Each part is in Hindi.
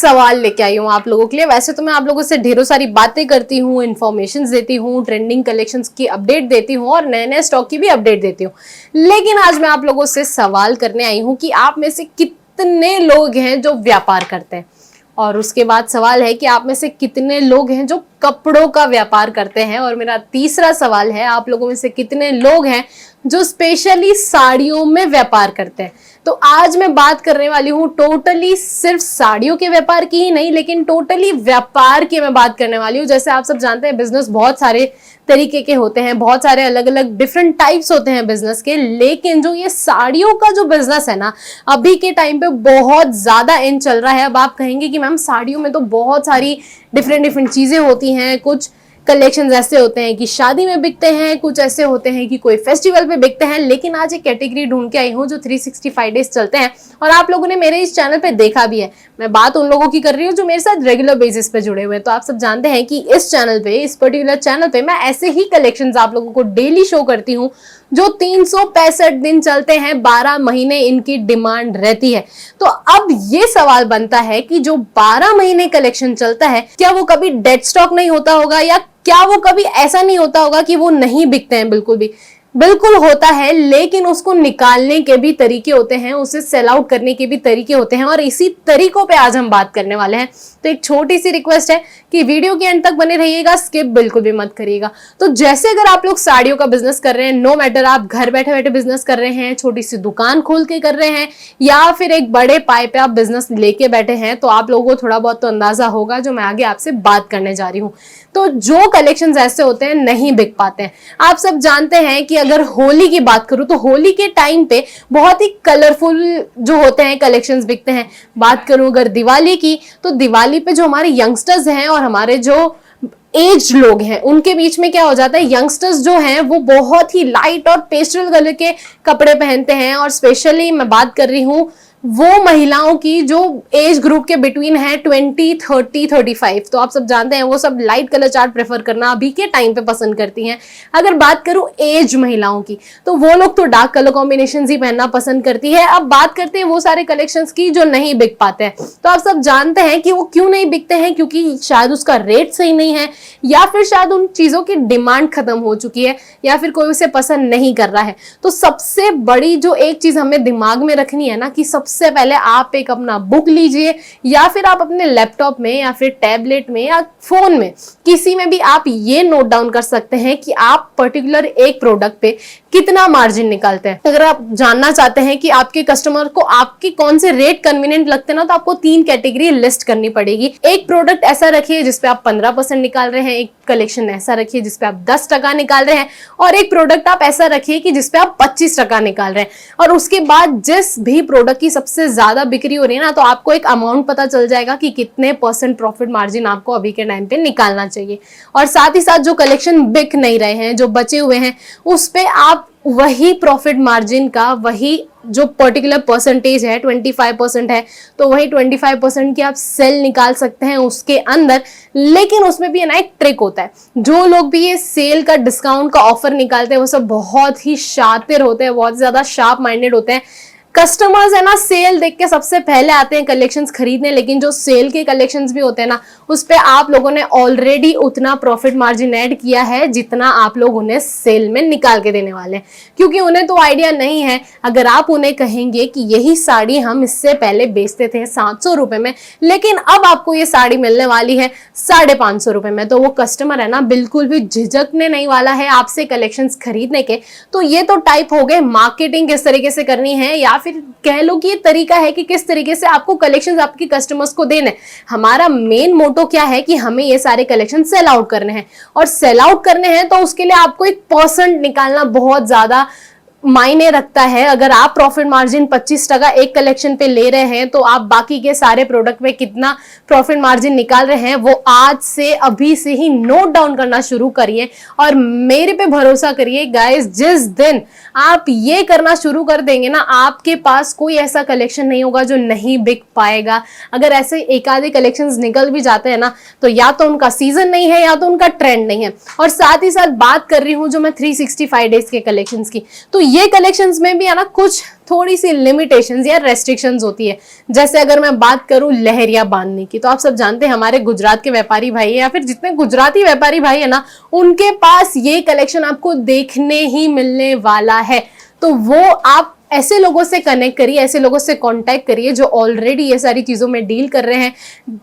सवाल लेके आई हूँ आप लोगों के लिए। वैसे तो मैं आप लोगों से ढेरों सारी बातें करती हूँ, इन्फॉर्मेशन देती हूँ, ट्रेंडिंग कलेक्शंस की अपडेट देती हूँ और नए नए स्टॉक की भी अपडेट देती हूँ, लेकिन आज मैं आप लोगों से सवाल करने आई हूँ कि आप में से कितने लोग हैं जो व्यापार करते हैं, और उसके बाद सवाल है कि आप में से कितने लोग हैं जो कपड़ों का व्यापार करते हैं, और मेरा तीसरा सवाल है आप लोगों में से कितने लोग हैं जो स्पेशली साड़ियों में व्यापार करते हैं। तो आज मैं बात करने वाली हूँ टोटली सिर्फ साड़ियों के व्यापार की ही नहीं, लेकिन टोटली व्यापार की मैं बात करने वाली हूँ। जैसे आप सब जानते हैं बिजनेस बहुत सारे तरीके के होते हैं, बहुत सारे अलग अलग डिफरेंट टाइप्स होते हैं बिजनेस के, लेकिन जो ये साड़ियों का जो बिजनेस है ना, अभी के टाइम पे बहुत ज्यादा इन चल रहा है। अब आप कहेंगे कि मैम साड़ियों में तो बहुत सारी डिफरेंट चीजें होती हैं, कुछ कलेक्शंस ऐसे होते हैं कि शादी में बिकते हैं, कुछ ऐसे होते हैं कि कोई फेस्टिवल पे बिकते हैं, लेकिन आज एक कैटेगरी ढूंढ के आई हूँ जो 365 डेज चलते हैं और आप लोगों ने मेरे इस चैनल पे देखा भी है। मैं बात उन लोगों की कर रही हूँ जो मेरे साथ रेगुलर बेसिस पे जुड़े हुए हैं। तो आप सब जानते हैं कि इस चैनल पे, इस पर्टिकुलर चैनल पे मैं ऐसे ही कलेक्शंस आप लोगों को डेली शो करती हूँ जो 365 दिन चलते हैं, 12 महीने इनकी डिमांड रहती है। तो अब ये सवाल बनता है कि जो 12 महीने कलेक्शन चलता है, क्या वो कभी डेड स्टॉक नहीं होता होगा, या क्या वो कभी ऐसा नहीं होता होगा कि वो नहीं बिकते हैं? बिल्कुल होता है, लेकिन उसको निकालने के भी तरीके होते हैं, उसे सेल आउट करने के भी तरीके होते हैं, और इसी तरीकों पे आज हम बात करने वाले हैं। तो एक छोटी सी रिक्वेस्ट है कि वीडियो के एंड तक बने रहिएगा, स्किप बिल्कुल भी मत करिएगा। तो जैसे अगर आप लोग साड़ियों का बिजनेस कर रहे हैं, नो मैटर आप घर बैठे बैठे बिजनेस कर रहे हैं, छोटी सी दुकान खोल के कर रहे हैं, या फिर एक बड़े पाए पे आप बिजनेस लेके बैठे हैं, तो आप लोगों को थोड़ा बहुत तो अंदाजा होगा जो मैं आगे आपसे बात करने जा रही हूँ। तो जो कलेक्शंस ऐसे होते हैं नहीं बिक पाते हैं। आप सब जानते हैं कि अगर होली की बात करूं तो होली के टाइम पे बहुत ही कलरफुल जो होते हैं कलेक्शंस बिकते हैं। बात करूं अगर दिवाली की, तो दिवाली पे जो हमारे यंगस्टर्स हैं और हमारे जो एज लोग हैं उनके बीच में क्या हो जाता है, यंगस्टर्स जो हैं वो बहुत ही लाइट और पेस्टल कलर के कपड़े पहनते हैं, और स्पेशली मैं बात कर रही हूँ वो महिलाओं की जो एज ग्रुप के बिटवीन है 20, 30, 35। तो आप सब जानते हैं वो सब लाइट कलर चार्ट प्रेफर करना अभी के टाइम पे पसंद करती हैं। अगर बात करूं एज महिलाओं की, तो वो लोग तो डार्क कलर कॉम्बिनेशन ही पहनना पसंद करती है। अब बात करते हैं वो सारे कलेक्शंस की जो नहीं बिक पाते हैं। तो आप सब जानते हैं कि वो क्यों नहीं बिकते हैं, क्योंकि शायद उसका रेट सही नहीं है, या फिर शायद उन चीजों की डिमांड खत्म हो चुकी है, या फिर कोई उसे पसंद नहीं कर रहा है। तो सबसे बड़ी जो एक चीज हमें दिमाग में रखनी है ना, कि सबसे पहले आप एक अपना बुक लीजिए, या फिर आप अपने लैपटॉप में या फिर टैबलेट में या फोन में किसी में भी आप ये नोट डाउन कर सकते हैं कि आप पर्टिकुलर एक प्रोडक्ट पे कितना मार्जिन निकालते हैं। अगर आप जानना चाहते हैं कि आपके कस्टमर को आपके कौन से रेट कन्वीनियंट लगते हैं ना, तो आपको 3 कैटेगरी लिस्ट करनी पड़ेगी। एक प्रोडक्ट ऐसा रखिए जिसपे आप 15% निकाल रहे हैं, एक कलेक्शन ऐसा रखिए जिसपे आप 10% निकाल रहे हैं, और एक प्रोडक्ट आप ऐसा रखिए कि जिसपे आप 25% निकाल रहे हैं। और उसके बाद जिस भी प्रोडक्ट की सबसे ज्यादा बिक्री हो रही है ना, तो आपको एक अमाउंट पता चल जाएगा कि कितने % प्रॉफिट मार्जिन आपको अभी के टाइम पे निकालना चाहिए। और साथ ही साथ जो कलेक्शन बिक नहीं रहे हैं, जो बचे हुए हैं, उस पे आप वही प्रॉफिट मार्जिन का वही जो पर्टिकुलर परसेंटेज है 25% है, तो वही 25% की आप सेल निकाल सकते हैं उसके अंदर। लेकिन उसमें भी ना एक ट्रिक होता है। जो लोग भी ये सेल का डिस्काउंट का ऑफर निकालते हैं वो सब बहुत ही शातिर होते हैं, बहुत ज्यादा शार्प माइंडेड होते हैं। कस्टमर्स है ना सेल देख के सबसे पहले आते हैं कलेक्शंस खरीदने, लेकिन जो सेल के कलेक्शंस भी होते हैं ना, उस पे आप लोगों ने ऑलरेडी उतना प्रॉफिट मार्जिन ऐड किया है जितना आप लोग उन्हें सेल में निकाल के देने वाले हैं, क्योंकि उन्हें तो आइडिया नहीं है। अगर आप उन्हें कहेंगे कि यही साड़ी हम इससे पहले बेचते थे 700 रुपए में, लेकिन अब आपको ये साड़ी मिलने वाली है 550 रुपए में, तो वो कस्टमर है ना बिल्कुल भी झिझकने नहीं वाला है आपसे कलेक्शंस खरीदने के। तो ये तो टाइप हो गए मार्केटिंग किस तरीके से करनी है, या फिर कह लो कि ये तरीका है कि किस तरीके से आपको कलेक्शंस आपके कस्टमर्स को देने। हमारा मेन मोटो क्या है कि हमें ये सारे कलेक्शन सेल आउट करने हैं, और सेल आउट करने हैं तो उसके लिए आपको एक % निकालना बहुत ज्यादा मायने रखता है। अगर आप प्रॉफिट मार्जिन 25% एक कलेक्शन पे ले रहे हैं, तो आप बाकी के सारे प्रोडक्ट में कितना प्रॉफिट मार्जिन निकाल रहे हैं वो आज से अभी से ही नोट डाउन करना शुरू करिए। और मेरे पे भरोसा करिए गाइस, जिस दिन आप ये करना शुरू कर देंगे ना, आपके पास कोई ऐसा कलेक्शन नहीं होगा जो नहीं बिक पाएगा। अगर ऐसे एक आधे कलेक्शंस निकल भी जाते हैं ना, तो या तो उनका सीजन नहीं है या तो उनका ट्रेंड नहीं है। और साथ ही साथ बात कर रही हूँ जो मैं 365 डेज के कलेक्शंस की, तो ये कलेक्शंस में भी है ना कुछ थोड़ी सी लिमिटेशंस या रेस्ट्रिक्शंस होती है। जैसे अगर मैं बात करूं लहरिया बांधने की, तो आप सब जानते हैं हमारे गुजरात के व्यापारी भाई या फिर जितने गुजराती व्यापारी भाई है ना, उनके पास ये कलेक्शन आपको देखने ही मिलने वाला है। तो वो आप ऐसे लोगों से कनेक्ट करिए, ऐसे लोगों से कांटेक्ट करिए जो ऑलरेडी ये सारी चीजों में डील कर रहे हैं।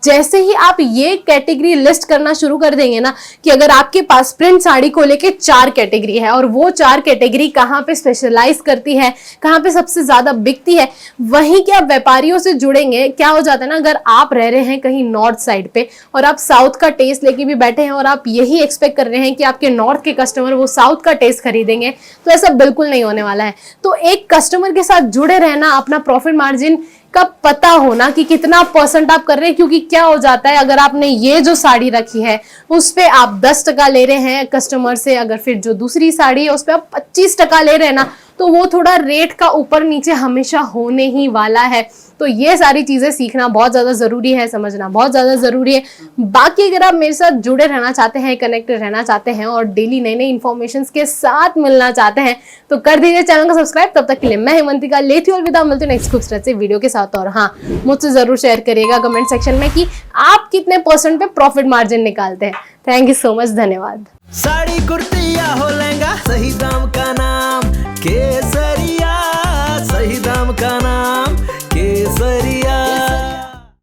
जैसे ही आप ये कैटेगरी लिस्ट करना शुरू कर देंगे ना, कि अगर आपके पास प्रिंट साड़ी को लेके 4 कैटेगरी है और वो 4 कैटेगरी कहाँ पे स्पेशलाइज करती है, कहाँ पे सबसे ज्यादा बिकती है, वहीं के आप व्यापारियों से जुड़ेंगे। क्या हो जाता है ना, अगर आप रह रहे हैं कहीं नॉर्थ साइड पे और आप साउथ का टेस्ट लेके भी बैठे हैं और आप यही एक्सपेक्ट कर रहे हैं कि आपके नॉर्थ के कस्टमर वो साउथ का टेस्ट खरीदेंगे, तो ऐसा बिल्कुल नहीं होने वाला है। तो एक कस्टमर के साथ जुड़े रहना, अपना प्रॉफिट मार्जिन का पता होना कि कितना % आप कर रहे हैं। क्योंकि क्या हो जाता है, अगर आपने ये जो साड़ी रखी है उस पे आप 10% ले रहे हैं कस्टमर से, अगर फिर जो दूसरी साड़ी है उस पे आप 25% ले रहे हैं ना, तो वो थोड़ा रेट का ऊपर नीचे हमेशा होने ही वाला है। तो ये सारी चीजें सीखना बहुत ज्यादा जरूरी है, समझना बहुत ज्यादा जरूरी है। बाकी अगर आप मेरे साथ जुड़े रहना चाहते हैं, कनेक्टेड रहना चाहते हैं और डेली नई नई इन्फॉर्मेशन के साथ मिलना चाहते हैं, तो कर दीजिए चैनल को सब्सक्राइब। तब तक के लिए मैं हेमंतिका लेती हूँ अलविदा, मिलती हूँ नेक्स्ट खूबसूरत से वीडियो के साथ। और हाँ, मुझसे जरूर शेयर करिएगा कमेंट सेक्शन में कि आप कितने % पे प्रॉफिट मार्जिन निकालते हैं। थैंक यू सो मच, धन्यवाद। साड़ी कुर्ती या हो लहंगा, सही दाम